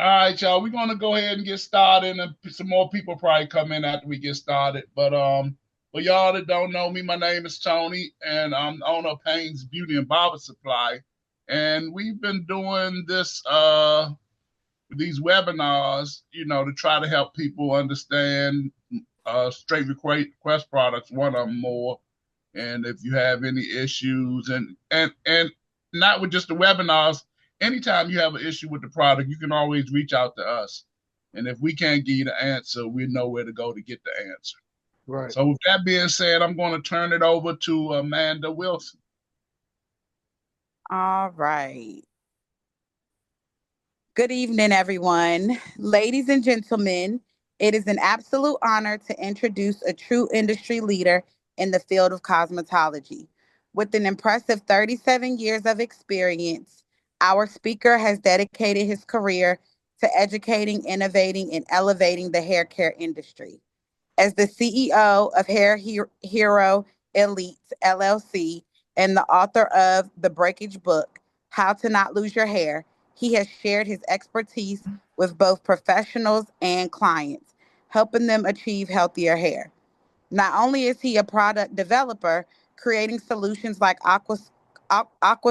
right, y'all. We're gonna go ahead and get started, and some more people probably come in after we get started. For y'all that don't know me, my name is Tony, and I'm owner of Payne's Beauty and Barber Supply. And we've been doing these webinars, to try to help people understand straight request products, one of them more. And if you have any issues, and not with just the webinars, anytime you have an issue with the product, you can always reach out to us. And if we can't give you the answer, we know where to go to get the answer. Right. So with that being said, I'm going to turn it over to Amanda Wilson. All right. Good evening, everyone. Ladies and gentlemen, it is an absolute honor to introduce a true industry leader in the field of cosmetology. With an impressive 37 years of experience, our speaker has dedicated his career to educating, innovating, and elevating the hair care industry. As the CEO of Hero Elites LLC and the author of The Breakage Book, How to Not Lose Your Hair, he has shared his expertise with both professionals and clients, helping them achieve healthier hair. Not only is he a product developer, creating solutions like Aqua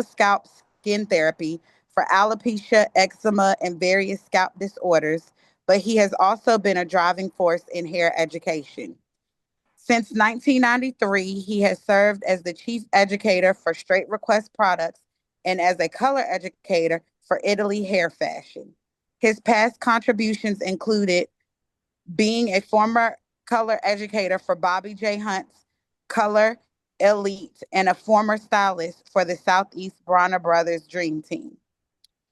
Scalp skin therapy for alopecia, eczema, and various scalp disorders, but he has also been a driving force in hair education. Since 1993, he has served as the chief educator for Straight Request Products and as a color educator for Italy Hair Fashion. His past contributions included being a former color educator for Bobby J. Hunt's Color Elite and a former stylist for the Southeast Bronner Brothers Dream Team.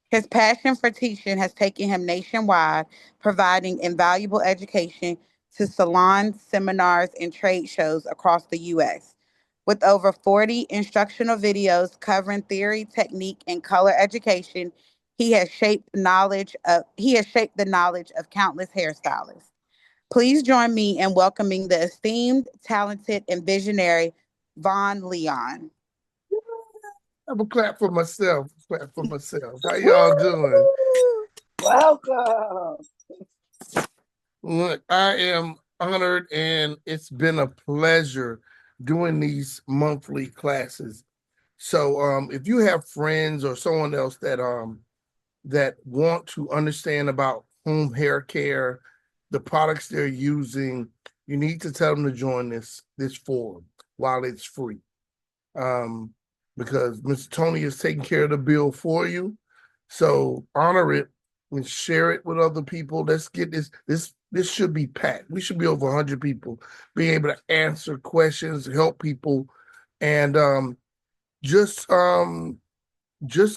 His passion for teaching has taken him nationwide, providing invaluable education to salons, seminars, and trade shows across the U.S. With over 40 instructional videos covering theory, technique, and color education, he has shaped the knowledge of countless hairstylists. Please join me in welcoming the esteemed, talented, and visionary Vaughn Leon. I'm gonna clap for myself. Clap for myself. How y'all doing? Welcome. Look, I am honored, and it's been a pleasure doing these monthly classes. So, if you have friends or someone else that want to understand about home hair care, the products they're using, you need to tell them to join this forum while it's free. Because Mr. Tony is taking care of the bill for you. So honor it and share it with other people. Let's get this should be packed. We should be over 100 people being able to answer questions, help people, and just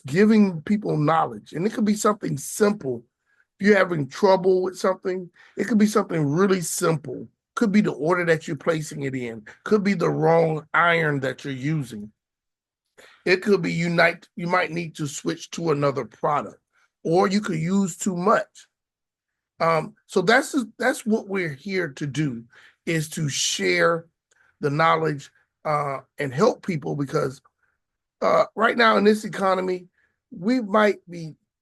giving people knowledge. And it could be something simple. If you're having trouble with something, it could be something really simple. Could be the order that you're placing it in. Could be the wrong iron that you're using. It could be you might need to switch to another product, or you could use too much. So that's what we're here to do, is to share the knowledge and help people, because right now in this economy, we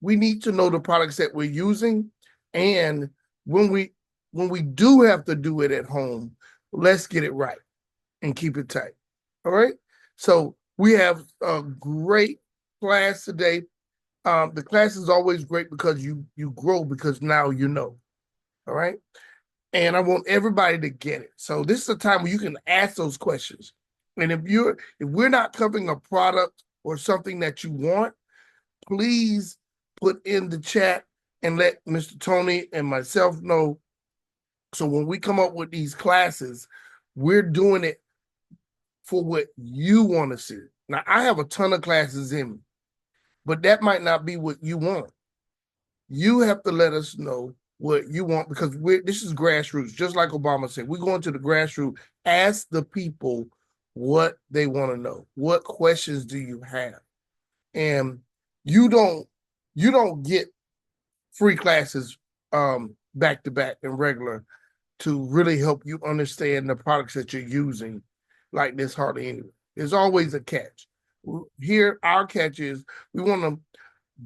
need to know the products that we're using, and when we do have to do it at home, let's get it right and keep it tight. All right. So we have a great class today. The class is always great because you grow, because now you know. All right. And I want everybody to get it. So this is a time where you can ask those questions. And if we're not covering a product or something that you want, please put in the chat and let Mr. Tony and myself know. So when we come up with these classes, we're doing it for what you want to see. Now, I have a ton of classes in me, but that might not be what you want. You have to let us know what you want, because this is grassroots. Just like Obama said, we're going to the grassroots. Ask the people what they want to know. What questions do you have? And you don't get free classes back to back and regular to really help you understand the products that you're using like this hardly anyway. There's always a catch. Here, our catch is we want to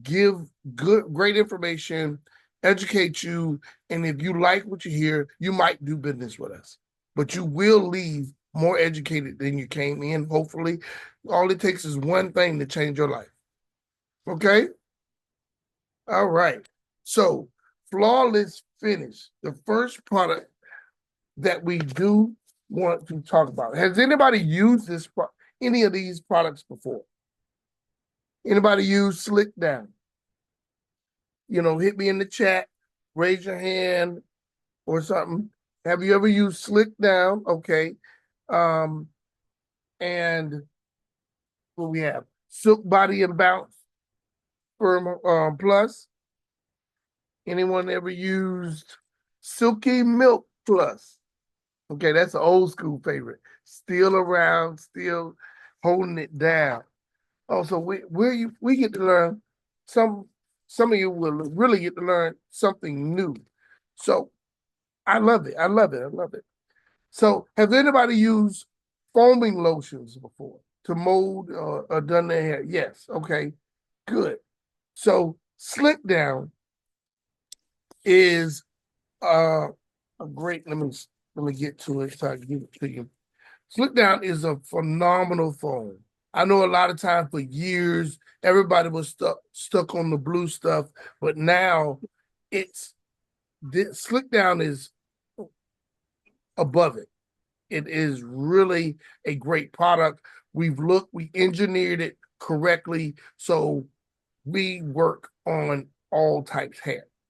give great information educate you, and if you like what you hear, you might do business with us. But you will leave more educated than you came in, hopefully. All it takes is one thing to change your life. Okay? All right. So, flawless finish, the first product that we do want to talk about. Has anybody used any of these products before? Anybody use Slick Down? Hit me in the chat, raise your hand or something. Have you ever used Slick Down? Okay. And what we have? Silk Body and Bounce Firm Plus. Anyone ever used Silky Milk Plus? Okay, that's an old school favorite. Still around, still holding it down. Oh, so we get to learn some of you will really get to learn something new. So I love it. I love it. I love it. So has anybody used foaming lotions before to mold or done their hair? Yes. Okay. Good. So Slick Down is a great. Let me get to it so I can give it to you. Slick Down is a phenomenal foam. I know a lot of times for years everybody was stuck on the blue stuff, but now Slick Down is above it. It is really a great product. We engineered it correctly, so we work on all type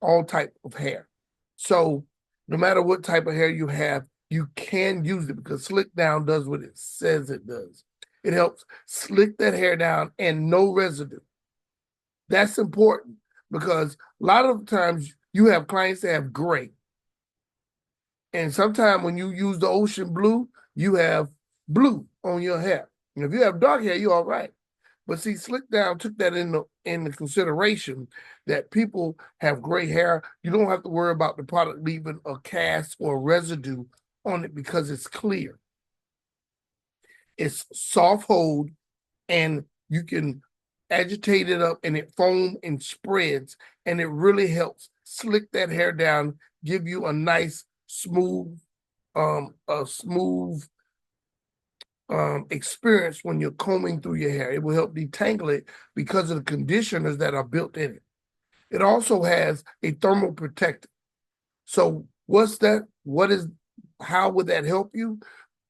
of hair. So no matter what type of hair you have, you can use it because Slick Down does what it says it does. It helps slick that hair down and no residue. That's important because a lot of times you have clients that have gray. And sometimes when you use the ocean blue, you have blue on your hair. And if you have dark hair, you're all right. But see, Slick Down took that into consideration that people have gray hair. You don't have to worry about the product leaving a cast or residue on it because it's clear. It's soft hold, and you can agitate it up, and it foam and spreads, and it really helps slick that hair down, give you a nice smooth experience when you're combing through your hair. It will help detangle it because of the conditioners that are built in it. It also has a thermal protectant. So what's that? How would that help you?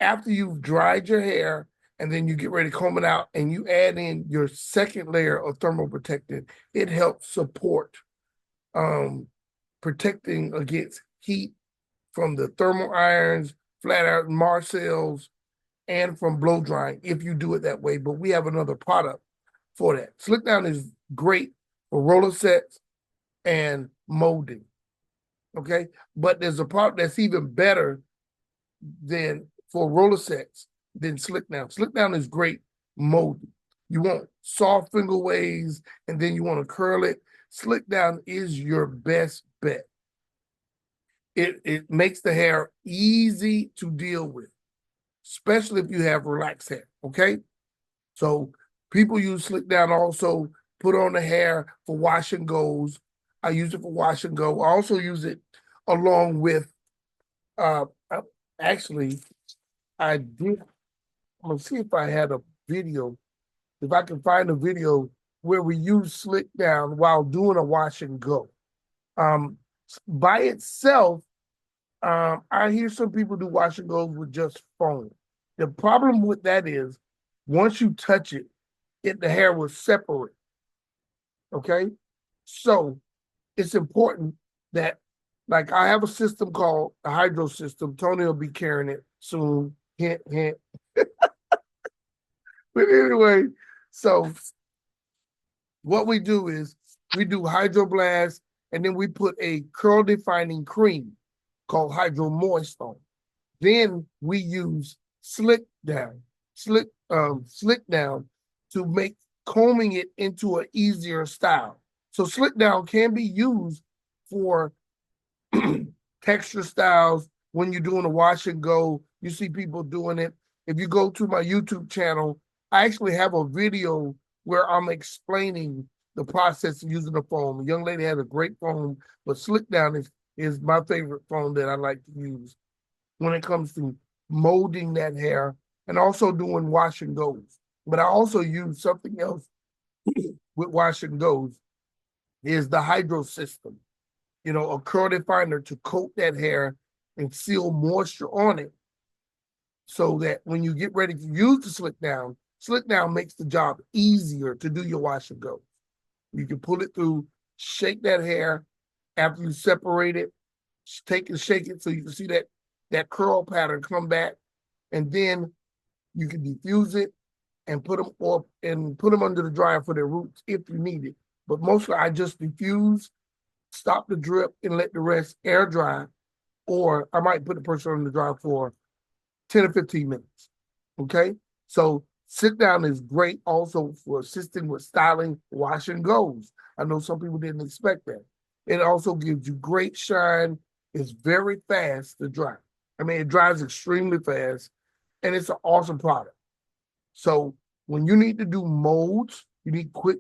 After you've dried your hair and then you get ready to comb it out and you add in your second layer of thermal protectant, it helps support protecting against heat from the thermal irons, flat iron Marcells, and from blow drying if you do it that way. But we have another product for that. Slick Down is great for roller sets and molding. Okay, but there's a product that's even better than for roller sets than Slick Down. Slick Down is great molding. You want soft finger waves and then you want to curl it. Slick Down is your best bet. It makes the hair easy to deal with, especially if you have relaxed hair, okay? So people use Slick Down also, put on the hair for wash and goes. I use it for wash and go. I also use it along with, actually, I did, I'm gonna see if I had a video, if I can find a video where we use Slick Down while doing a wash and go. By itself, I hear some people do wash and goes with just foam. The problem with that is once you touch it, the hair will separate. Okay? So it's important that, like, I have a system called a hydro system. Tony will be carrying it soon. Hint, hint. But anyway, so what we do is we do hydro blast, and then we put a curl defining cream called Hydro Moist on. Then we use Slick Down to make combing it into an easier style. So Slick Down can be used for texture styles when you're doing a wash and go. You see people doing it. If you go to my YouTube channel, I actually have a video where I'm explaining the process of using the foam. The young lady has a great foam, but Slick Down is my favorite foam that I like to use when it comes to molding that hair and also doing wash and goes. But I also use something else with wash and goes is the hydro system. You know, a curl definer to coat that hair and seal moisture on it so that when you get ready to use the Slick Down makes the job easier to do your wash and go. You can pull it through, shake that hair after you separate it, take and shake it so you can see that curl pattern come back, and then you can diffuse it and put them under the dryer for their roots if you need it. But mostly I just diffuse, stop the drip, and let the rest air dry, or I might put the person on the dryer for 10 or 15 minutes. Okay? So Sit Down is great also for assisting with styling wash and goes. I know some people didn't expect that. It also gives you great shine. It's very fast to dry. I mean, it dries extremely fast, and it's an awesome product. So when you need to do molds, you need quick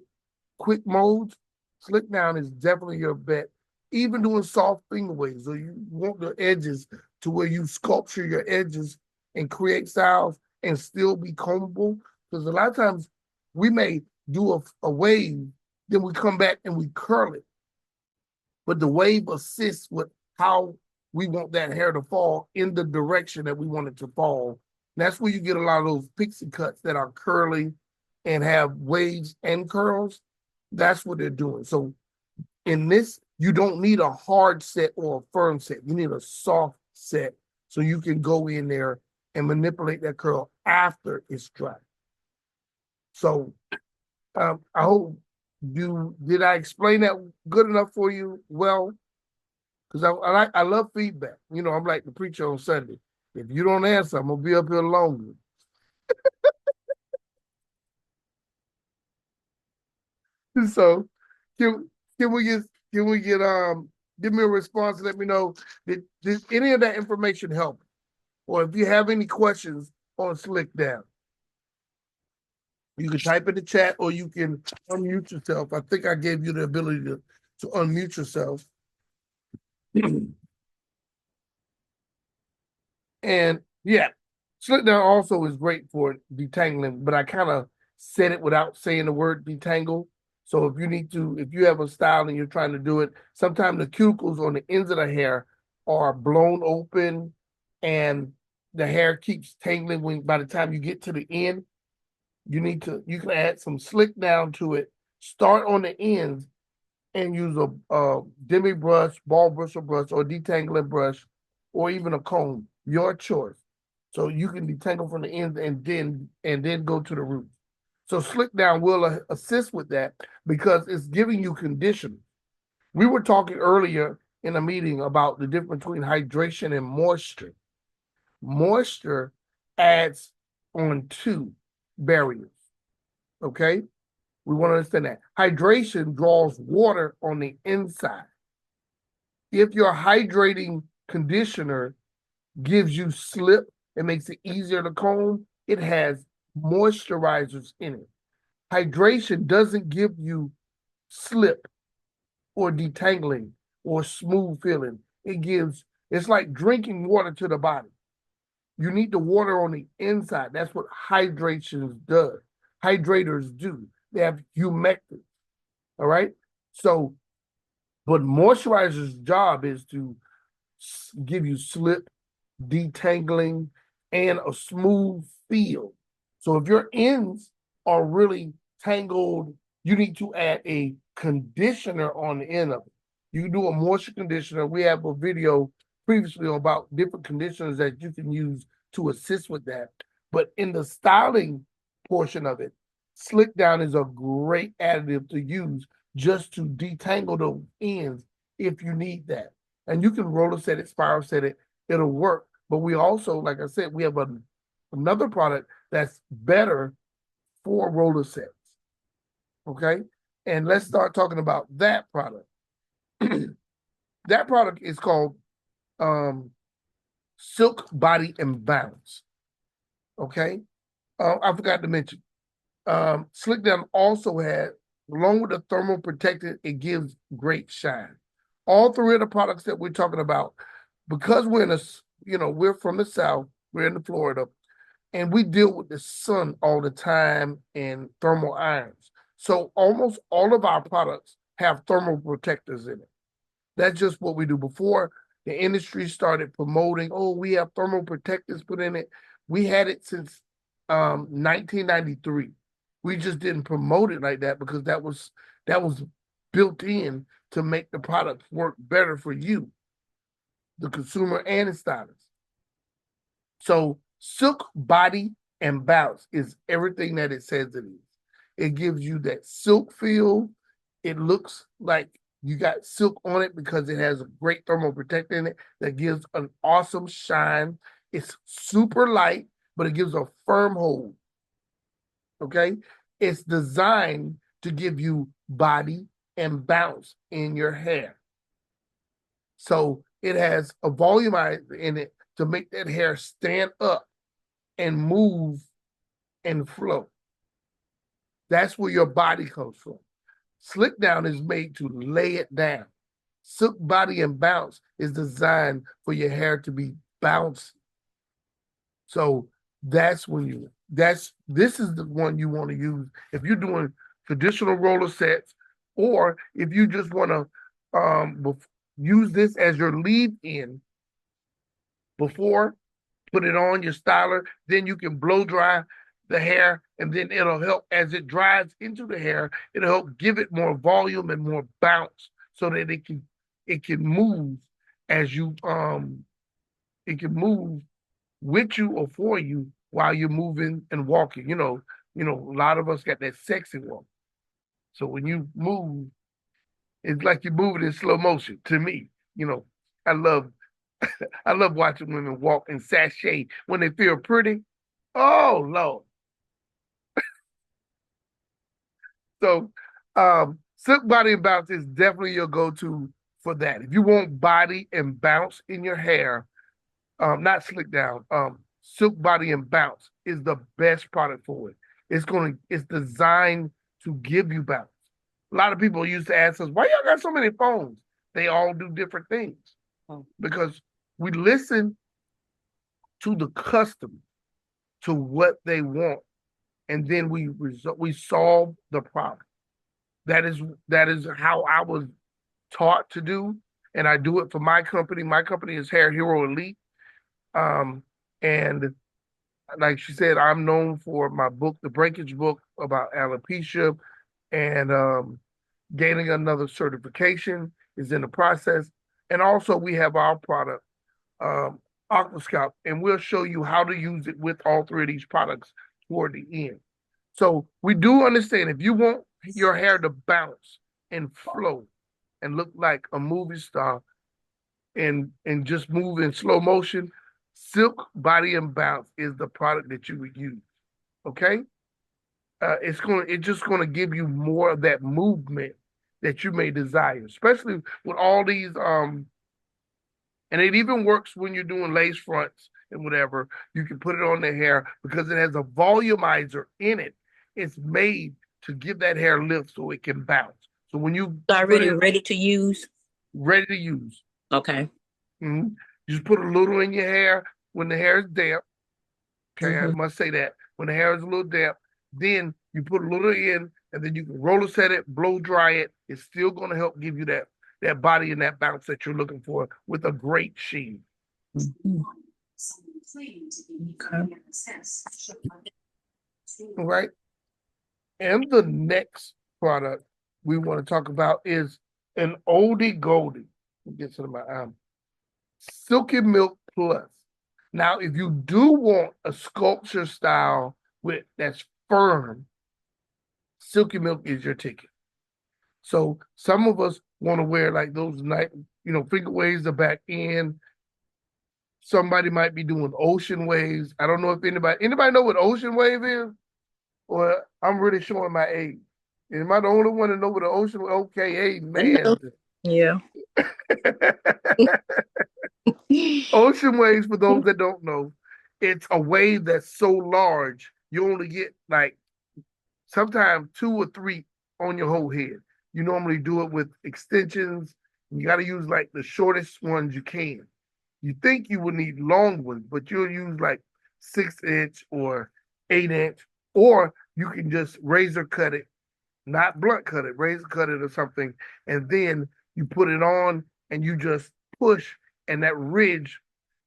molds, Slick Down is definitely your bet. Even doing soft finger waves, so you want the edges to where you sculpture your edges and create styles and still be combable. Because a lot of times we may do a wave, then we come back and we curl it. But the wave assists with how we want that hair to fall in the direction that we want it to fall. And that's where you get a lot of those pixie cuts that are curly and have waves and curls. That's what they're doing. So in this, you don't need a hard set or a firm set. You need a soft set so you can go in there and manipulate that curl after it's dry. So I hope did I explain that good enough for you? Well, because I love feedback. You know, I'm like the preacher on Sunday. If you don't answer, I'm gonna be up here longer. So can we get give me a response and let me know did any of that information help? Or if you have any questions on Slick Down, you can type in the chat or you can unmute yourself. I think I gave you the ability to unmute yourself. And yeah, Slick Down also is great for detangling, but I kind of said it without saying the word detangle. So if you have a style and you're trying to do it, sometimes the cuticles on the ends of the hair are blown open and the hair keeps tangling by the time you get to the end. You can add some Slick Down to it, start on the ends and use a demi brush, ball bristle brush, or detangling brush, or even a comb, your choice. So you can detangle from the ends and then go to the roots. So Slick Down will assist with that because it's giving you conditioning. We were talking earlier in a meeting about the difference between hydration and moisture. Moisture adds on two barriers. Okay? We want to understand that. Hydration draws water on the inside. If your hydrating conditioner gives you slip, it makes it easier to comb, it has moisturizers in it. Hydration doesn't give you slip or detangling or smooth feeling. It's like drinking water to the body. You need the water on the inside. That's what hydration does. Hydrators do. They have humectants. All right. So, but moisturizer's job is to give you slip, detangling, and a smooth feel. So if your ends are really tangled, you need to add a conditioner on the end of it. You can do a moisture conditioner. We have a video previously about different conditioners that you can use to assist with that. But in the styling portion of it, Slick Down is a great additive to use just to detangle those ends if you need that. And you can roller set it, spiral set it, it'll work. But we also, like I said, we have another product that's better for roller sets. Okay? And let's start talking about that product. That product is called Silk Body and Bounce. Okay? I forgot to mention. Slick Down also had along with the thermal protectant, it gives great shine. All three of the products that we're talking about, because we're in a, we're from the South, we're in Florida, and we deal with the sun all the time and thermal irons. So almost all of our products have thermal protectors in it. That's just what we do. Before the industry started promoting, oh, we have thermal protectors put in it. We had it since 1993. We just didn't promote it like that because that was built in to make the products work better for you, the consumer and the stylist. So Silk Body and Bounce is everything that it says it is. It gives you that silk feel. It looks like you got silk on it because it has a great thermal protector in it that gives an awesome shine. It's super light, but it gives a firm hold. Okay? It's designed to give you body and bounce in your hair. So it has a volumizer in it to make that hair stand up and move and flow. That's where your body comes from. Slick down is made to lay it down. Silk Body and Bounce is designed for your hair to be bouncy. So this is the one you want to use if you're doing traditional roller sets, or if you just want to use this as your leave-in before, put it on your styler, then you can blow dry the hair, and then it'll help as it dries into the hair, it'll help give it more volume and more bounce so that it can move as you it can move with you or for you while you're moving and walking. A lot of us got that sexy walk. So when you move, it's like you're moving in slow motion to me. I love I love watching women walk and sashay when they feel pretty. Oh Lord. So Silk Body and Bounce is definitely your go-to for that. If you want body and bounce in your hair, not slick down, Silk Body and Bounce is the best product for it. It's designed to give you bounce. A lot of people used to ask us, why y'all got so many phones? They all do different things. Because we listen to the customer, to what they want, and then we solve the problem. That is how I was taught to do, and I do it for my company. My company is Hair Hero Elite, and like she said, I'm known for my book, the Breakage book about alopecia, and gaining another certification is in the process. And also, we have our product, Aquascout, and we'll show you how to use it with all three of these products toward the end. So we do understand if you want your hair to bounce and flow and look like a movie star and just move in slow motion, Silk Body and Bounce is the product that you would use. Okay? It's just gonna give you more of that movement that you may desire, especially with all these and it even works when you're doing lace fronts and whatever. You can put it on the hair because it has a volumizer in it. It's made to give that hair lift so it can bounce. So when you already ready to use. Ready to use. Okay. Mm-hmm. You just put a little in your hair when the hair is damp. Okay, I must say that. When the hair is a little damp, then you put a little in, and then you can roller set it, blow dry it. It's still going to help give you that body and that bounce that you're looking for with a great sheen. Okay. All right. And the next product we want to talk about is an oldie goldie. Get to my Silky Milk Plus. Now, if you do want a sculpture style that's firm, Silky Milk is your ticket. So some of us want to wear like those finger waves the back end. Somebody might be doing ocean waves. I don't know if anybody know what ocean wave is, or I'm really showing my age. Am I the only one to know what an ocean? Okay, man. Yeah. Ocean waves, for those that don't know, it's a wave that's so large you only get like sometimes 2 or 3 on your whole head. You normally do it with extensions. You got to use like the shortest ones you can. You think you would need long ones, but you'll use like 6-inch or 8-inch, or you can just razor cut it, not blunt cut it, razor cut it or something, and then you put it on and you just push, and that ridge.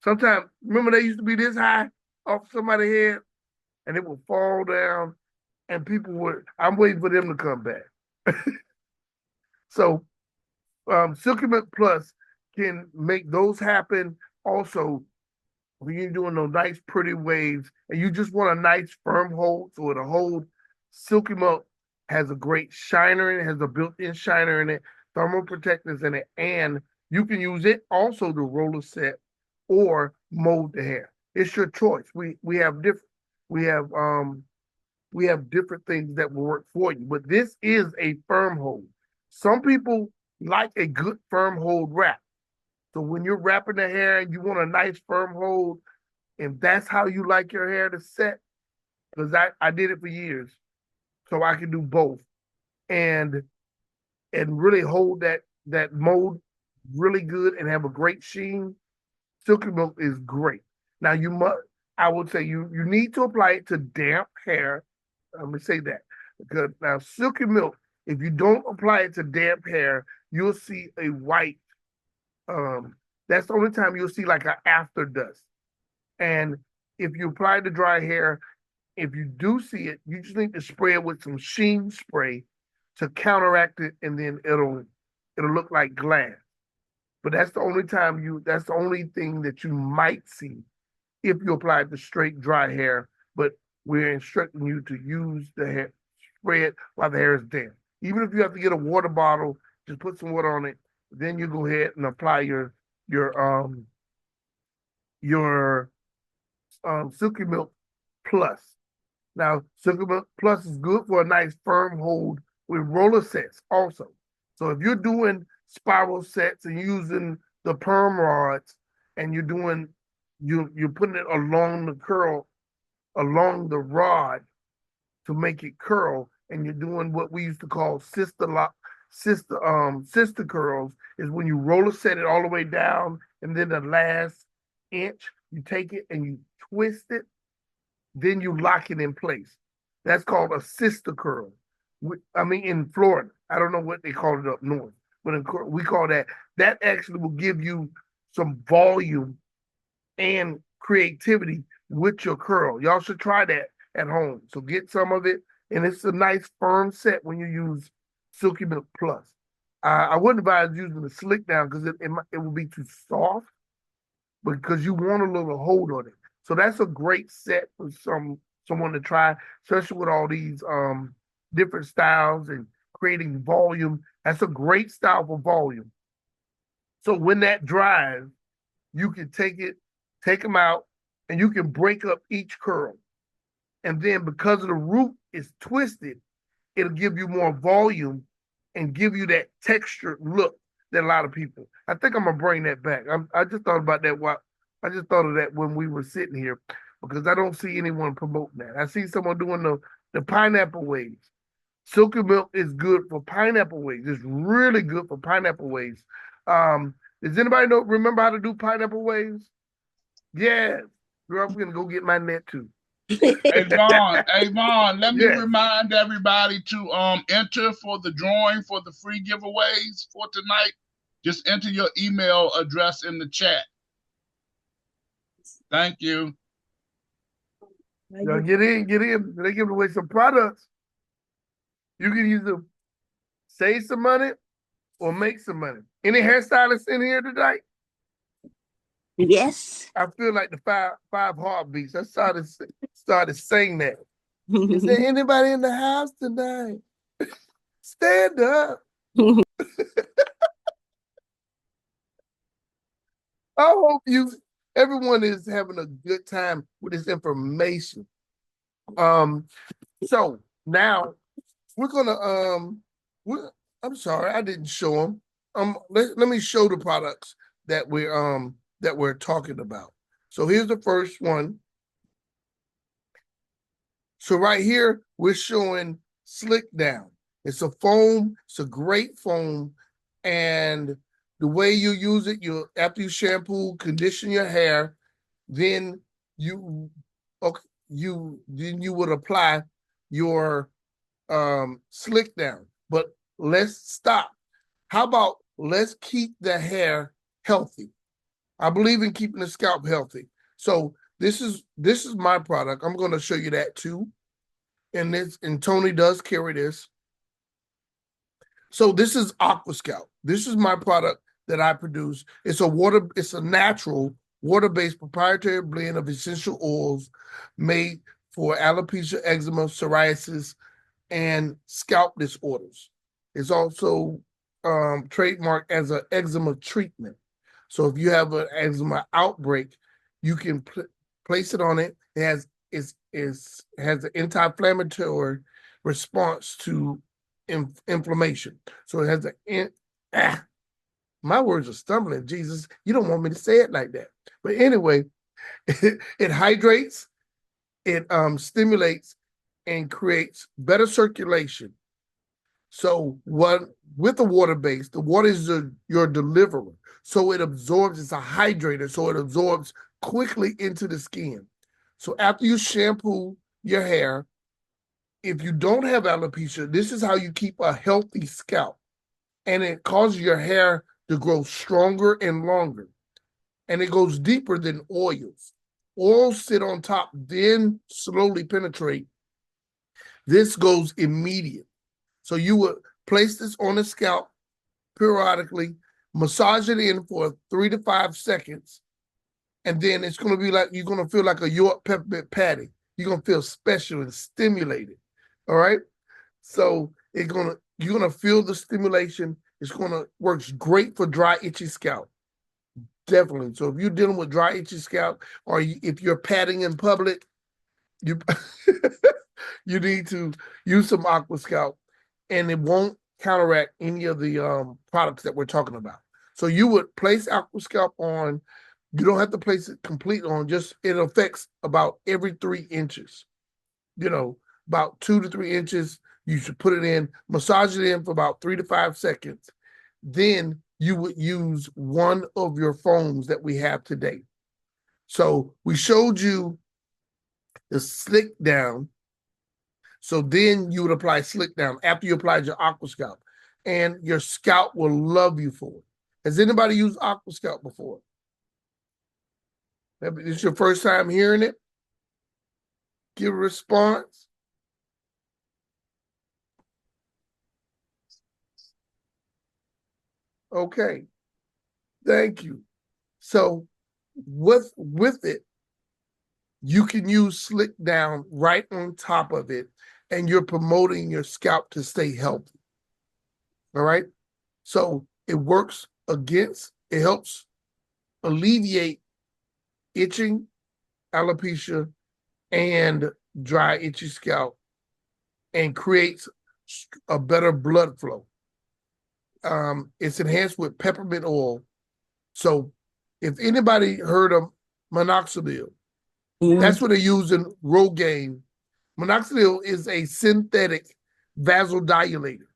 Sometimes, remember they used to be this high off somebody's head, and it would fall down, and people would. I'm waiting for them to come back. So, Silky Milk Plus can make those happen. Also, when you're doing those nice, pretty waves, and you just want a nice, firm hold, so it'll hold. Silky Milk has a great shiner in it, has a built-in shiner in it, thermal protectors in it, and you can use it also to roll a set or mold the hair. It's your choice. We have different we have different things that will work for you, but this is a firm hold. Some people like a good firm hold wrap. So when you're wrapping the hair and you want a nice firm hold, and that's how you like your hair to set, because I did it for years, so I can do both, and really hold that mold really good and have a great sheen. Silky Milk is great. Now I would say you need to apply it to damp hair. Let me say that, because now Silky Milk, if you don't apply it to damp hair, you'll see a white. That's the only time you'll see like an after dust. And if you apply to dry hair, if you do see it, you just need to spray it with some sheen spray to counteract it, and then it'll look like glass. But that's the only thing that you might see if you apply it to straight dry hair. But we're instructing you to use the hair, spray it while the hair is damp. Even if you have to get a water bottle, just put some water on it. Then you go ahead and apply your Silky Milk Plus. Now, Silky Milk Plus is good for a nice firm hold with roller sets also. So if you're doing spiral sets and using the perm rods, and you're putting it along the rod to make it curl, and you're doing what we used to call sister curls, is when you roller set it all the way down, and then the last inch you take it and you twist it, then you lock it in place. That's called a sister curl. In Florida, I don't know what they call it up north, but we call that. That actually will give you some volume and creativity with your curl. Y'all should try that at home. So get some of it, and it's a nice firm set when you use Silky Milk Plus. I wouldn't advise using the slick down because it will be too soft, because you want a little hold on it. So that's a great set for someone to try, especially with all these different styles and creating volume. That's a great style for volume. So when that dries, you can take them out, and you can break up each curl. And then because of the root is twisted, it'll give you more volume and give you that textured look that a lot of people. I think I'm gonna bring that back. I just thought about that. I just thought of that when we were sitting here, because I don't see anyone promoting that. I see someone doing the pineapple waves. Silky Milk is good for pineapple waves. It's really good for pineapple waves. Does anybody remember how to do pineapple waves? Yes. Girl, I'm gonna go get my net too. Hey Vaughn, let me Yes. remind everybody to enter for the drawing for the free giveaways for tonight. Just enter your email address in the chat. Thank you. Y'all get in. They give away some products. You can either save some money or make some money. Any hairstylists in here tonight? Yes. I feel like the five heartbeats. I started saying that. Is there anybody in the house tonight? Stand up. I hope everyone is having a good time with this information. So now we're gonna I'm sorry, I didn't show them. Let me show the products that we're talking about. So here's the first one. So right here we're showing Slick Down. It's a foam. It's a great foam. And the way you use it, after you shampoo, condition your hair, then you would apply your slick down. But let's stop. How about let's keep the hair healthy? I believe in keeping the scalp healthy. So this is my product. I'm going to show you that too. And Tony does carry this. So this is Aqua Scalp. This is my product that I produce. It's a natural water-based proprietary blend of essential oils made for alopecia, eczema, psoriasis, and scalp disorders. It's also trademarked as an eczema treatment. So if you have an eczema outbreak, you can place it on it. It has an anti-inflammatory response to inflammation. So it has my words are stumbling. Jesus, you don't want me to say it like that. But anyway, it hydrates, it stimulates, and creates better circulation. So with the water base, the water is your deliverer. So it absorbs, it's a hydrator, so it absorbs quickly into the skin. So after you shampoo your hair, if you don't have alopecia, this is how you keep a healthy scalp. And it causes your hair to grow stronger and longer. And it goes deeper than oils. Oils sit on top, then slowly penetrate. This goes immediate. So you would place this on the scalp periodically, massage it in for 3 to 5 seconds, and then it's going to be like, you're going to feel like a York peppermint patty. You're going to feel special and stimulated. All right? So you're going to feel the stimulation. It's going to work great for dry, itchy scalp. Definitely. So if you're dealing with dry, itchy scalp, or if you're patting in public, you you need to use some Aqua Scalp, and it won't counteract any of the products that we're talking about. So you would place Aqua Scalp on. You don't have to place it completely on. Just it affects about every 3 inches. About 2 to 3 inches. You should put it in, massage it in for about 3 to 5 seconds. Then you would use one of your foams that we have today. So we showed you the slick down. So then you would apply slick down after you applied your Aqua Scalp, and your scalp will love you for it. Has anybody used Aqua Scalp before? This is your first time hearing it? Give a response. Okay. Thank you. So with it, you can use slick down right on top of it, and you're promoting your scalp to stay healthy. All right? So it helps alleviate itching, alopecia, and dry, itchy scalp, and creates a better blood flow. It's enhanced with peppermint oil. So if anybody heard of minoxidil, that's what they use in Rogaine. Minoxidil is a synthetic vasodilator.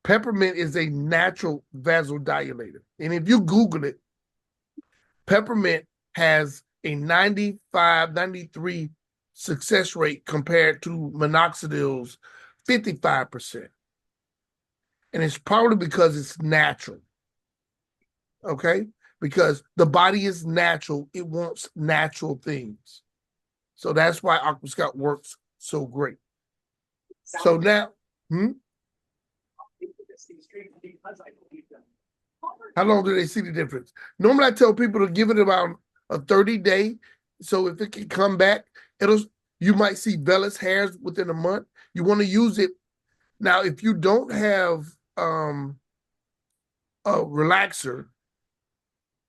Peppermint is a natural vasodilator. And if you Google it, peppermint has a 95, 93 success rate compared to minoxidil's 55%. And it's probably because it's natural. Okay? Because the body is natural. It wants natural things. So that's why Aqua Scalp works so great. So now, how long do they see the difference? Normally I tell people to give it about a 30-day. So if it can come back, you might see vellus hairs within a month. You want to use it. Now, if you don't have a relaxer,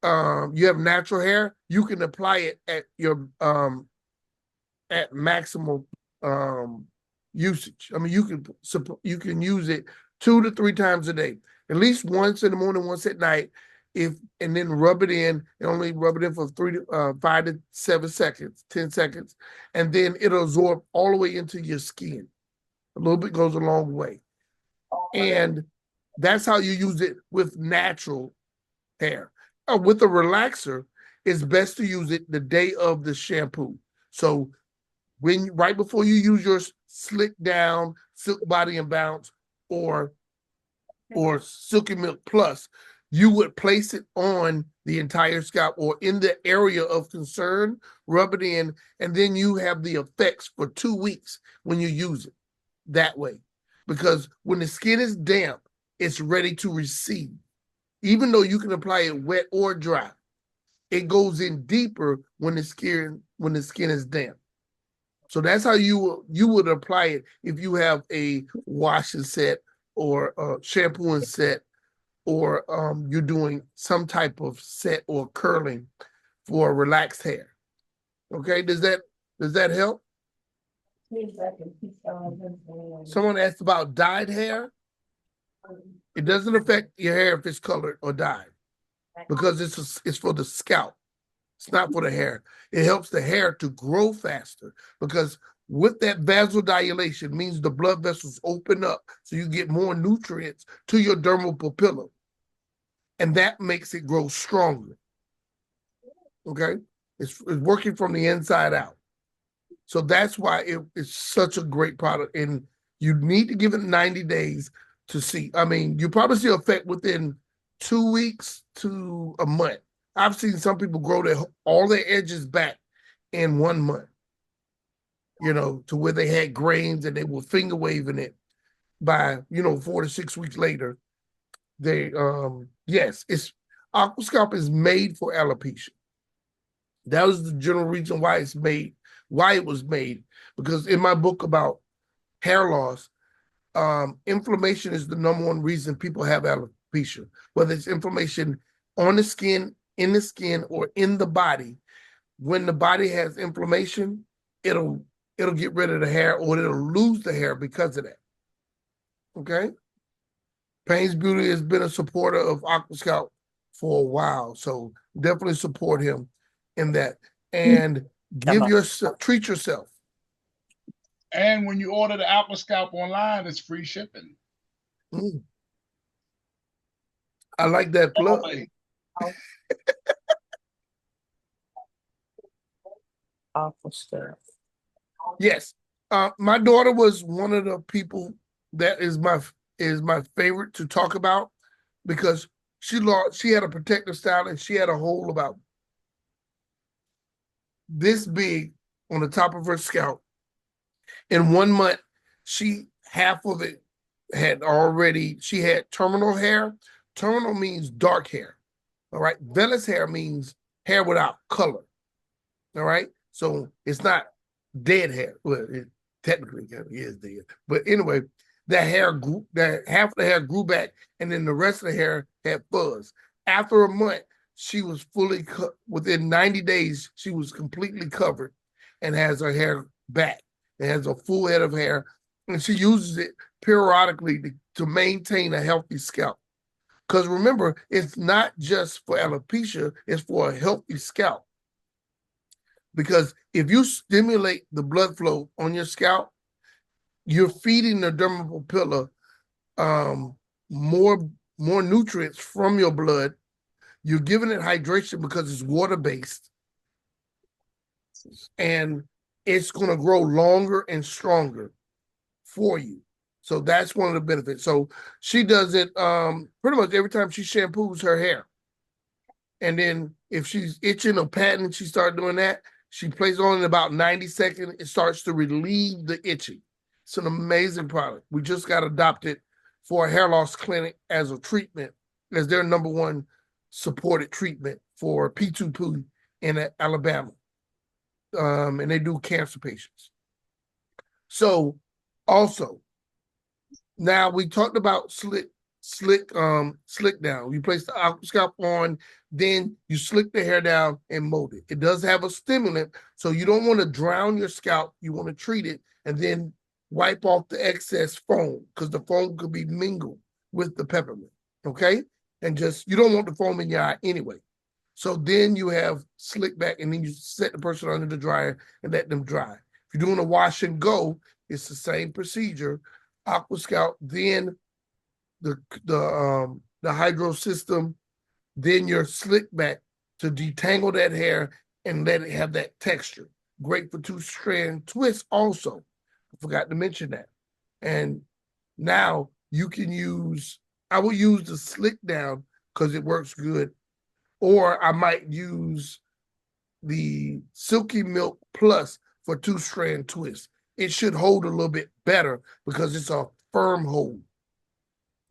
you have natural hair, you can apply it at your at maximal usage. I mean, you can use it 2 to 3 times a day, at least once in the morning, once at night, and then rub it in, and only rub it in for 5 to 7 seconds, 10 seconds, and then it'll absorb all the way into your skin. A little bit goes a long way. And that's how you use it with natural hair. With a relaxer, it's best to use it the day of the shampoo. So right before you use your slick down, silk body and bounce, or Silky Milk Plus, you would place it on the entire scalp or in the area of concern, rub it in, and then you have the effects for 2 weeks when you use it that way. Because when the skin is damp, it's ready to receive. Even though you can apply it wet or dry, it goes in deeper when the skin is damp. So that's how you would apply it if you have a washing set or a shampooing set, or you're doing some type of set or curling for relaxed hair. Okay, does that help? Someone asked about dyed hair. It doesn't affect your hair if it's colored or dyed, because it's for the scalp. It's not for the hair. It helps the hair to grow faster, because with that vasodilation means the blood vessels open up so you get more nutrients to your dermal papilla, and that makes it grow stronger. Okay, it's working from the inside out. So that's why it's such a great product, and you need to give it 90 days to see. I mean, you probably see effect within 2 weeks to a month. I've seen some people grow all their edges back in 1 month, to where they had grains and they were finger waving it by, 4 to 6 weeks later. Yes, Aquascalp is made for alopecia. That was the general reason why it was made, because in my book about hair loss, inflammation is the number one reason people have alopecia, whether it's inflammation on the skin, in the skin, or in the body. When the body has inflammation, it'll get rid of the hair, or it'll lose the hair because of that. Okay? Payne's Beauty has been a supporter of Aquascalp for a while, so definitely support him in that. And treat yourself. And when you order the Aquascalp online, it's free shipping. I like that plug. Aquascalp. Yes. My daughter was one of the people that is my favorite to talk about, because she had a protective style, and she had a hole about this big on the top of her scalp. In 1 month, half of it she had terminal hair. Terminal means dark hair. All right. Vellus hair means hair without color. All right. So it's not dead hair. Well, it technically is dead. But anyway, half of the hair grew back, and then the rest of the hair had fuzz. After a month, she was fully within 90 days, she was completely covered and has her hair back. It has a full head of hair, and she uses it periodically to maintain a healthy scalp. Because remember, it's not just for alopecia, it's for a healthy scalp. Because if you stimulate the blood flow on your scalp, you're feeding the dermal papilla more nutrients from your blood. You're giving it hydration because it's water-based, and it's going to grow longer and stronger for you. So that's one of the benefits. So she does it pretty much every time she shampoos her hair. And then if she's itching or patting, she starts doing that. She places on in about 90 seconds. It starts to relieve the itching. It's an amazing product. We just got adopted for a hair loss clinic as a treatment, as their number one supported treatment for P2P in Alabama. And they do cancer patients. So also, now we talked about slick down. You place the Aquascalp on, then you slick the hair down and mold it. It does have a stimulant, so you don't want to drown your scalp. You want to treat it and then wipe off the excess foam, because the foam could be mingled with the peppermint. Okay? And you don't want the foam in your eye anyway. So then you have slick back, and then you set the person under the dryer and let them dry. If you're doing a wash and go, it's the same procedure. Aquascalp, then the hydro system, then your slick back to detangle that hair and let it have that texture. Great for 2-strand twists also. I forgot to mention that. And now you can use, I will use the slick down because it works good. Or I might use the Silky Milk Plus for 2-strand twists. It should hold a little bit better because it's a firm hold.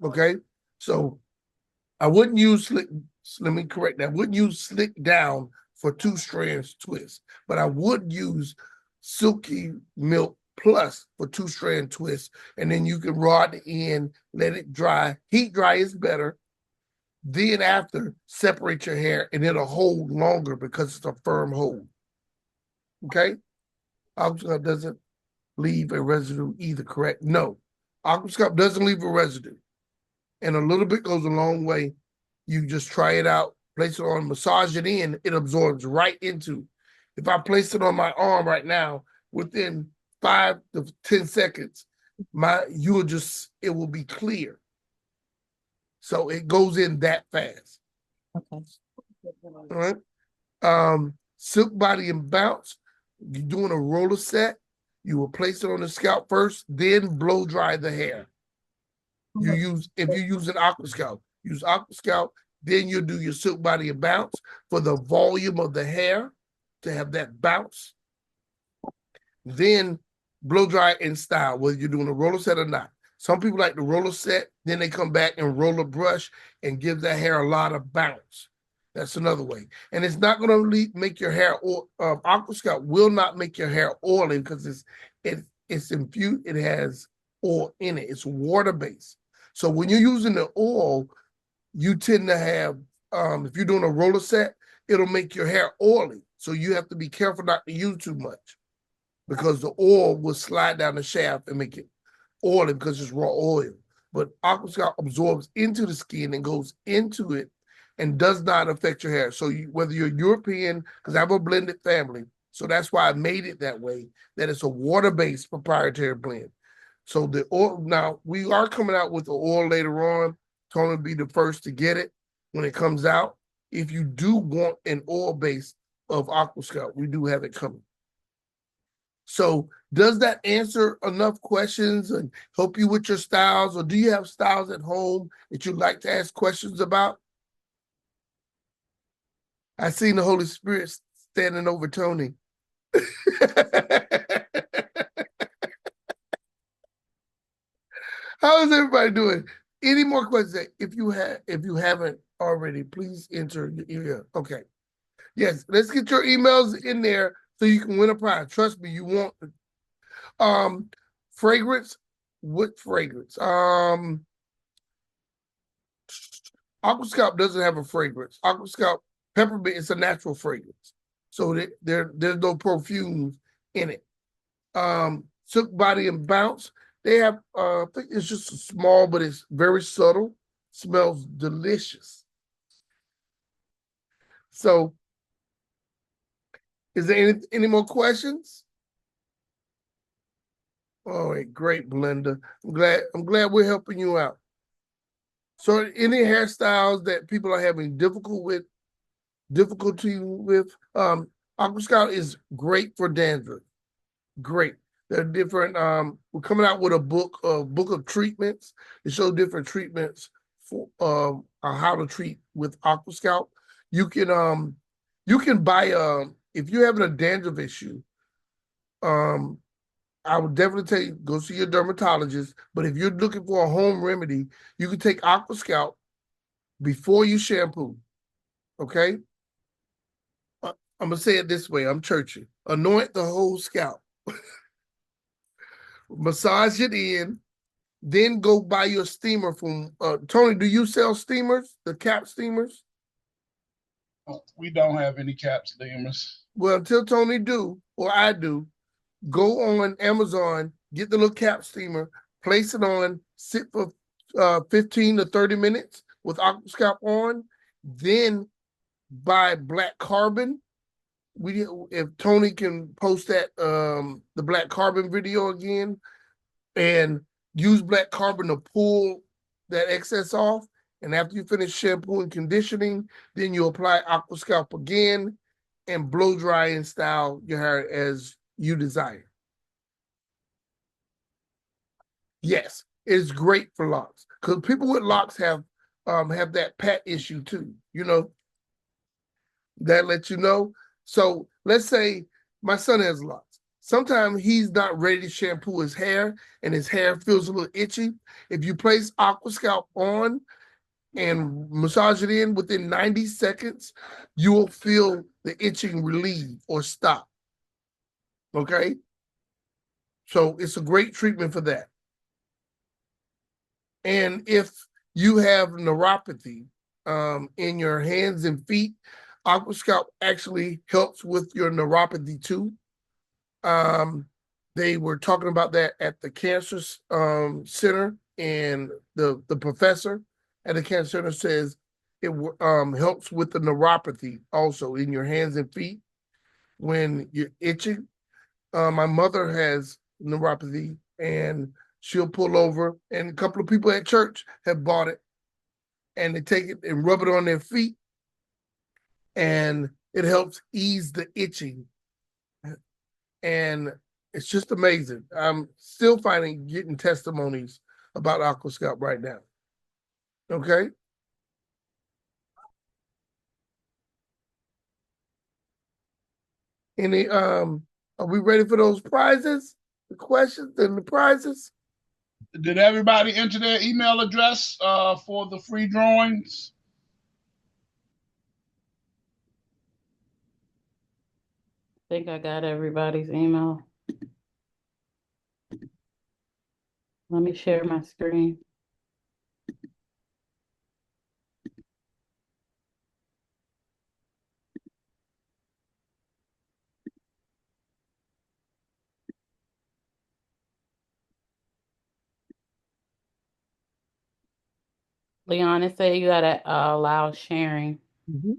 Okay, so I wouldn't use slick. Let me correct that. I wouldn't use slick down for 2-strands twists, but I would use Silky Milk Plus for 2-strand twists, and then you can rod the end, let it dry. Heat dry is better. Then after, separate your hair, and it'll hold longer because it's a firm hold. Okay, Aquascalp doesn't leave a residue either. Correct? No, Aquascalp doesn't leave a residue, and a little bit goes a long way. You just try it out, place it on, massage it in, it absorbs right into. If I place it on my arm right now, within 5 to 10 seconds, it will be clear. So it goes in that fast. Okay. All right. Silk body and bounce. You're doing a roller set. You will place it on the scalp first, then blow dry the hair. If you use an Aquascalp, use Aquascalp, then you'll do your silk body and bounce for the volume of the hair to have that bounce. Then blow dry in style, whether you're doing a roller set or not. Some people like the roller set, then they come back and roll a brush and give that hair a lot of bounce. That's another way. And it's not going to make your hair, Aquascalp will not make your hair oily because it's infused, it has oil in it. It's water-based. So when you're using the oil, you tend to have, if you're doing a roller set, it'll make your hair oily. So you have to be careful not to use too much because the oil will slide down the shaft and make it oily because it's raw oil. But Aquascalp absorbs into the skin and goes into it and does not affect your hair. So whether you're European, because I have a blended family, so that's why I made it that way, that it's a water-based proprietary blend. So the oil, now we are coming out with the oil later on. Tony will be the first to get it when it comes out. If you do want an oil base of Aquascalp, we do have it coming. So does that answer enough questions and help you with your styles? Or do you have styles at home that you'd like to ask questions about? I seen the Holy Spirit standing over Tony. How is everybody doing? Any more questions? If you haven't already, please enter your email. Okay. Yes, let's get your emails in there so you can win a prize. Trust me, you want fragrance. What fragrance? Aquascalp doesn't have a fragrance. Aquascalp peppermint is a natural fragrance. So there's no perfumes in it. Silk body and bounce. They have, I think it's just small, but it's very subtle. Smells delicious. So, is there any more questions? All right, great, Belinda. I'm glad we're helping you out. So, any hairstyles that people are having difficulty with, Aquascalp is great for dandruff. Great. There are different. We're coming out with a book of treatments to show different treatments for how to treat with Aquascalp. You can buy if you're having a dandruff issue. I would definitely tell you go see your dermatologist. But if you're looking for a home remedy, you can take Aquascalp before you shampoo. Okay. I'm gonna say it this way. I'm churchy. Anoint the whole scalp. Massage it in, then go buy your steamer from Tony. Do you sell steamers, the cap steamers? We don't have any cap steamers. Well, until Tony do, or I do, go on Amazon, get the little cap steamer, place it on, sit for 15 to 30 minutes with Aquascalp on, then buy black carbon. If Tony can post that the black carbon video again, and use black carbon to pull that excess off. And after you finish shampoo and conditioning, then you apply Aqua Scalp again and blow dry and style your hair as you desire. Yes, it's great for locks because people with locks have that pat issue too. You know, that lets you know. So let's say my son has locks. Sometimes he's not ready to shampoo his hair and his hair feels a little itchy. If you place Aqua Scalp on and massage it in within 90 seconds, you will feel the itching relieve or stop. Okay? So it's a great treatment for that. And if you have neuropathy in your hands and feet, Aqua Scalp actually helps with your neuropathy too. They were talking about that at the cancer center, and the professor at the cancer center says it helps with the neuropathy also in your hands and feet when you're itching. My mother has neuropathy, and she'll pull over, and a couple of people at church have bought it, and they take it and rub it on their feet, and it helps ease the itching. And it's just amazing. I'm still getting testimonies about Aqua Scalp right now. Okay. Any are we ready for those prizes? The questions and the prizes? Did everybody enter their email address for the free drawings? I think I got everybody's email. Let me share my screen. Leon, it said you gotta allow sharing. Mm-hmm.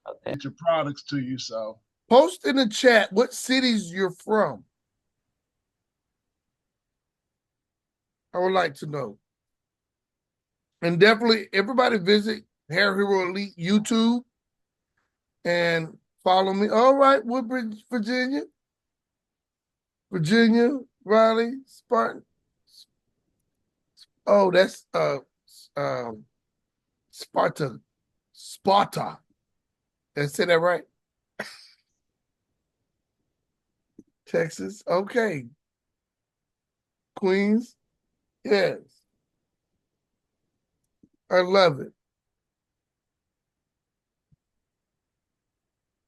Okay. Get your products to you. So post in the chat what cities you're from. I would like to know. And definitely everybody visit Hair Hero Elite YouTube and follow me. All right, Woodbridge, Virginia. Virginia, Raleigh, Spartan. Oh, that's Sparta. Sparta. Did I say that right? Texas. Okay. Queens. Yes. I love it.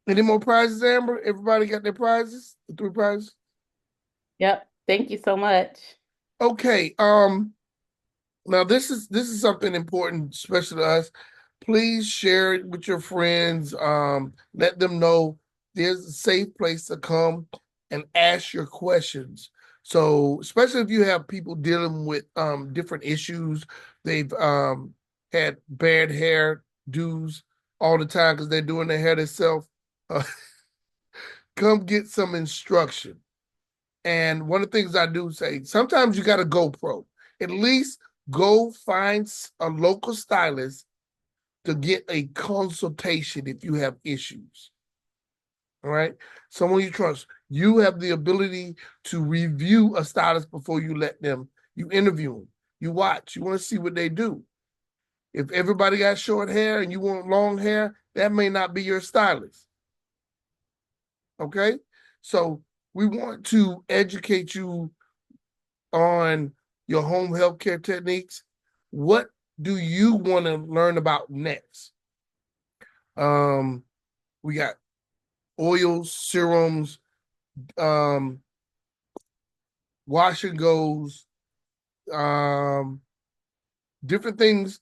Any more prizes, Amber? Everybody got their prizes? The 3 prizes? Yep. Thank you so much. Okay. Now this is something important, especially to us. Please share it with your friends. Let them know there's a safe place to come and ask your questions. So, especially if you have people dealing with different issues, they've had bad hair do's all the time because they're doing their hair themselves. Come get some instruction. And one of the things I do say, sometimes you got to go pro. At least go find a local stylist to get a consultation if you have issues. All right. Someone you trust. You have the ability to review a stylist before you let them, you interview them, you watch, you want to see what they do. If everybody got short hair and you want long hair, that may not be your stylist. Okay. So we want to educate you on your home healthcare techniques. What do you want to learn about next? We got oils, serums, wash and goes, different things.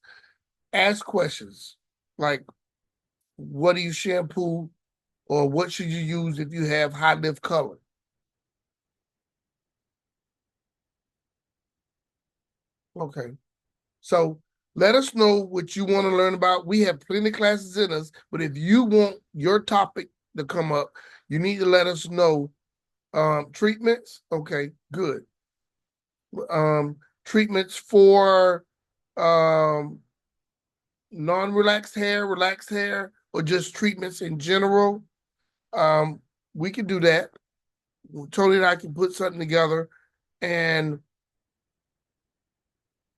Ask questions like, what do you shampoo, or what should you use if you have high lift color? Okay. So let us know what you want to learn about. We have plenty of classes in us, but if you want your topic to come up, you need to let us know. Treatments, okay, good. Treatments for non-relaxed hair, relaxed hair, or just treatments in general, we can do that. Tony and I can put something together and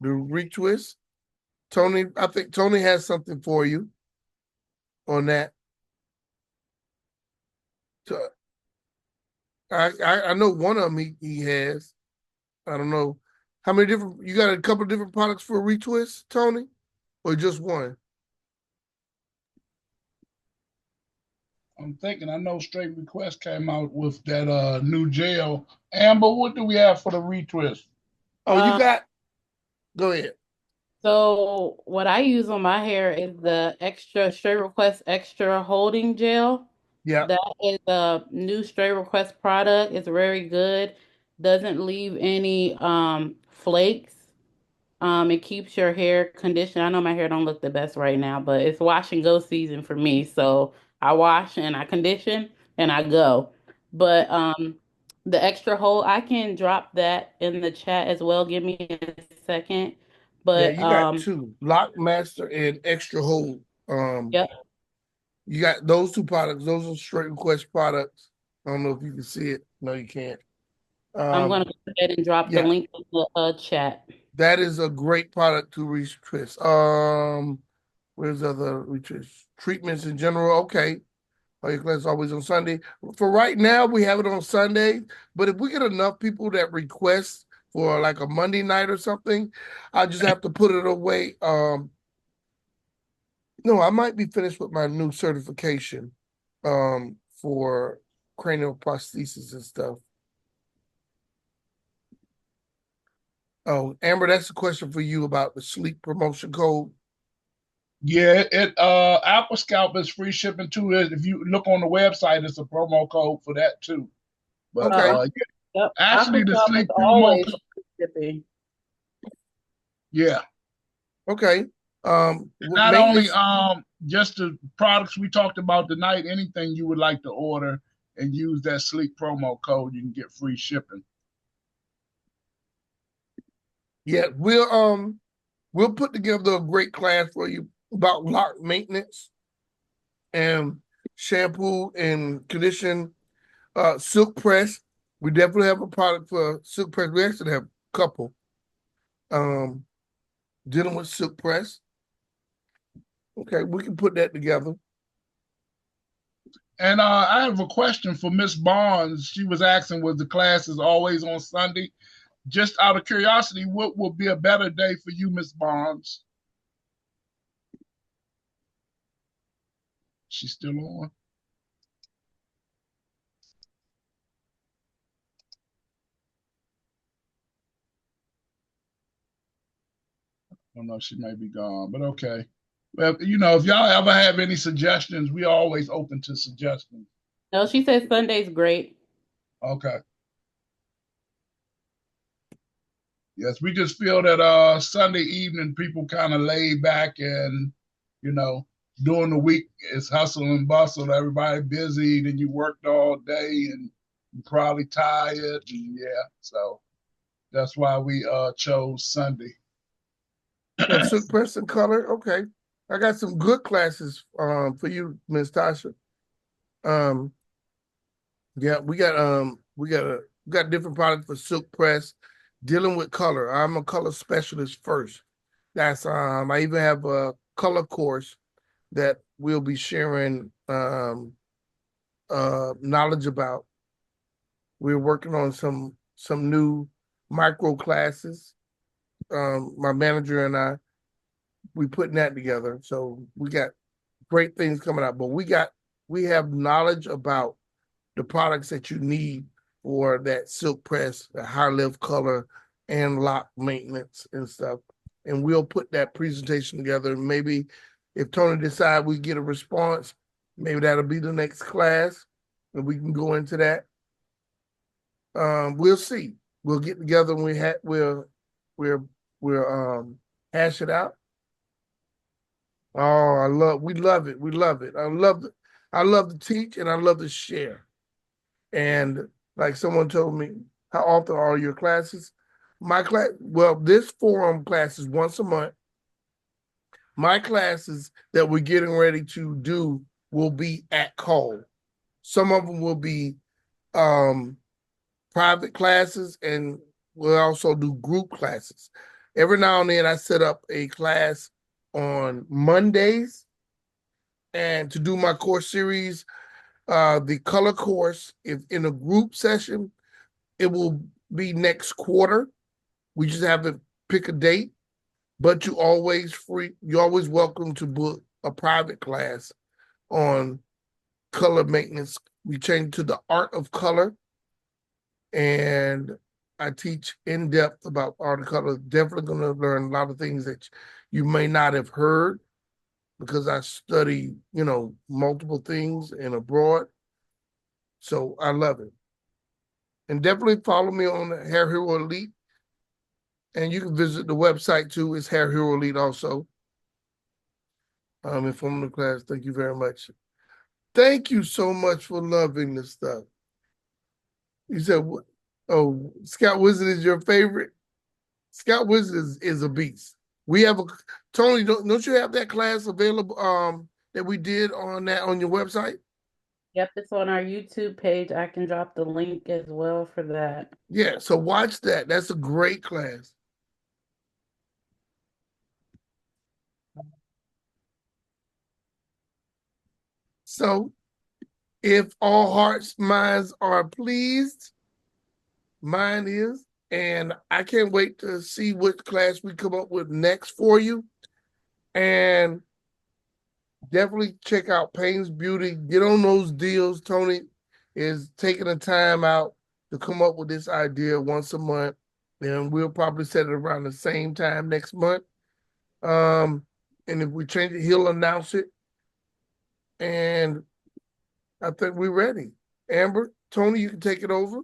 do retwist. Tony, I think Tony has something for you on that. So, I know one of them he has. I don't know how many different. You got a couple of different products for a retwist, Tony, or just one? I'm thinking. I know Straight Request came out with that new gel. Amber, what do we have for the retwist? Oh, you Um, got. Go ahead. So what I use on my hair is the extra Straight Request extra holding gel. Yeah, That is a new Straight Request product. It's very good. Doesn't leave any flakes. It keeps your hair conditioned. I know my hair don't look the best right now, but it's wash and go season for me. So I wash and I condition and I go. But the extra hold, I can drop that in the chat as well. Give me a second. yeah. But You got two, Lock Master and Extra Hold. yep, You got those two products. Those are Straight Request products. I don't know if you can see it. No, you can't. I'm gonna Um, go ahead and drop the yeah, link in the chat. that is a great product to retwist. Where's other retwist treatments in general? Okay, all your class always on Sunday. For right now, we have it on Sunday. But if we get enough people that request for like a Monday night or something, I just have to put it away. No, I might be finished with my new certification for cranial prosthesis and stuff. Oh, Amber, that's a question for you about the sleep promotion code. Yeah, Apple Scalp is free shipping too. If you look on the website, it's a promo code for that too. But Okay. Yep, actually, Aqua the Shop is sleep promo always code, shipping. yeah. Okay. With Not only maintenance, just the products we talked about tonight, anything you would like to order and use that sleep promo code, you can get free shipping. yeah, we'll put together a great class for you about lock maintenance and shampoo and condition. Silk press. We definitely have a product for silk press. We actually have a couple. Dealing with silk press. Okay, we can put that together. And I have a question for Miss Barnes. She was asking, was the classes always on Sunday? Just out of curiosity, what would be a better day for you, Miss Barnes? She's still on. I don't know, she may be gone, but okay. Well, if y'all ever have any suggestions, we always open to suggestions. No, she says Sunday's great. Okay. Yes, we just feel that Sunday evening people kind of laid back and, you know, during the week it's hustle and bustle, everybody busy, then you worked all day and you're probably tired. And yeah, so that's why we chose Sunday. So silk press and color. Okay, I got some good classes for you, Miss Tasha. Yeah, we got different products for silk press, dealing with color. I'm a color specialist first. That's I even have a color course that we'll be sharing knowledge about. We're working on some new micro classes. My manager and we putting that together. So we got great things coming out. But we have knowledge about the products that you need for that silk press, the high lift color, and lock maintenance and stuff. And we'll put that presentation together. Maybe if Tony decides we get a response, maybe that'll be the next class, and we can go into that. We'll see. We'll get together and we'll hash it out. Oh, we love it. We love it. I love to teach and I love to share. And like someone told me, how often are your classes? My class, well, this forum class is once a month. My classes that we're getting ready to do will be at call. Some of them will be private classes, and we'll also do group classes. Every now and then I set up a class on Mondays, and to do my course series, the color course, if in a group session, it will be next quarter. We just have to pick a date, but you're always welcome to book a private class on color maintenance. We changed to the art of color, and I teach in depth about art of color. Definitely going to learn a lot of things that you may not have heard, because I study, multiple things and abroad. So I love it. And definitely follow me on Hair Hero Elite. And you can visit the website too. It's Hair Hero Elite also. Inform the class. Thank you very much. Thank you so much for loving this stuff. You said, oh, Scout Wizard is your favorite? Scout Wizard is a beast. We have Tony, don't you have that class available that we did on your website? Yep, it's on our YouTube page. I can drop the link as well for that. Yeah, so watch that. That's a great class. So, if all hearts, minds are pleased, mine is, and I can't wait to see what class we come up with next for you. And definitely check out Payne's Beauty. Get on those deals. Tony is taking the time out to come up with this idea once a month, and we'll probably set it around the same time next month. And if we change it, he'll announce it. And I think we're ready. Amber, Tony, you can take it over.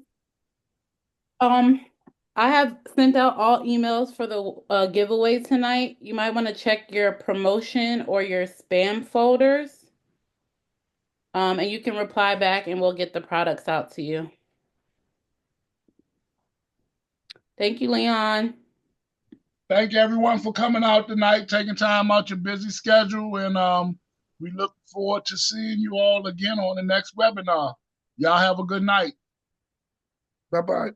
I have sent out all emails for the giveaway tonight. You might want to check your promotion or your spam folders. And you can reply back and we'll get the products out to you. Thank you, Leon. Thank you, everyone, for coming out tonight, taking time out your busy schedule, and we look forward to seeing you all again on the next webinar. Y'all have a good night. Bye-bye.